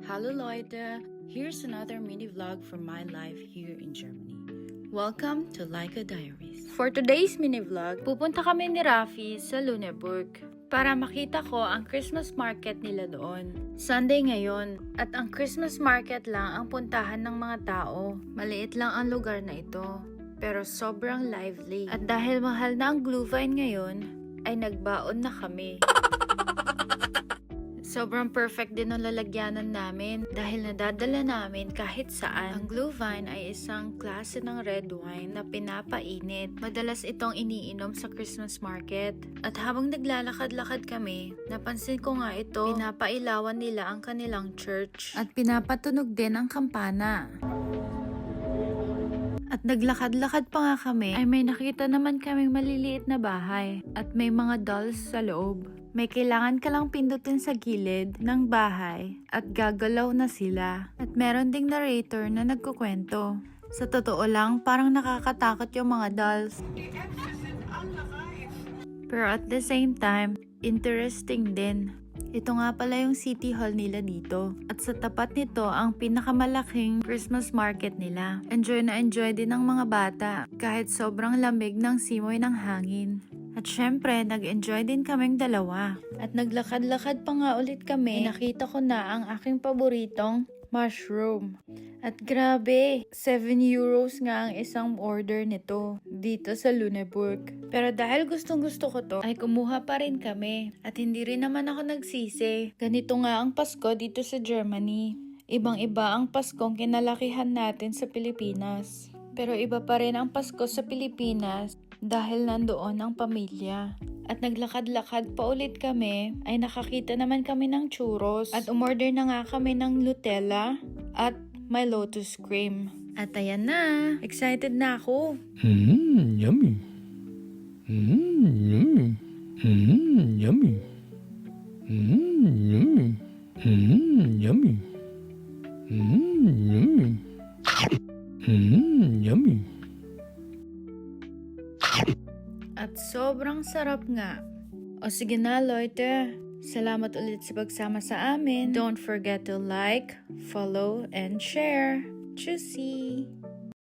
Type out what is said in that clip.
Hallo Leute, here's another mini vlog from my life here in Germany. Welcome to Laika Diaries. For today's mini vlog, pupunta kami ni Rafi sa Lüneburg para makita ko ang Christmas market nila doon. Sunday ngayon, at ang Christmas market lang ang puntahan ng mga tao. Maliit lang ang lugar na ito, pero sobrang lively. At dahil mahal na ang Glühwein ngayon, ay nagbaon na kami. Sobrang perfect din ang lalagyanan namin dahil nadadala namin kahit saan. Ang Glühwein ay isang klase ng red wine na pinapainit. Madalas itong iniinom sa Christmas market. At habang naglalakad-lakad kami, napansin ko nga ito, pinapailawan nila ang kanilang church. At pinapatunog din ang kampana. At naglakad-lakad pa nga kami, ay may nakita naman kaming maliliit na bahay at may mga dolls sa loob. May kailangan ka lang pindutin sa gilid ng bahay at gagalaw na sila. At meron ding narrator na nagkukwento. Sa totoo lang, parang nakakatakot yung mga dolls. Pero at the same time, interesting din. Ito nga pala yung city hall nila dito. At sa tapat nito ang pinakamalaking Christmas market nila. Enjoy na enjoy din ng mga bata kahit sobrang lamig ng simoy ng hangin. At syempre, nag-enjoy din kaming dalawa. At naglakad-lakad pa nga ulit kami. Nakita ko na ang aking paboritong mushroom. At grabe, 7 euros nga ang isang order nito dito sa Lüneburg. Pero dahil gustong-gusto ko to, ay kumuha pa rin kami. At hindi rin naman ako nagsisi. Ganito nga ang Pasko dito sa Germany. Ibang-iba ang Paskong kinalakihan natin sa Pilipinas. Pero iba pa rin ang Pasko sa Pilipinas dahil nandoon ang pamilya. At naglakad-lakad pa ulit kami, ay nakakita naman kami ng churros. At umorder na nga kami ng Nutella at may lotus cream. At ayan na, excited na ako. Yummy. Yummy. Yummy. Yummy. Yummy. Yummy. Yummy. At sobrang sarap nga. O sige na, Leute. Salamat ulit sa pagsama sa amin. Don't forget to like, follow, and share. Tschüssi!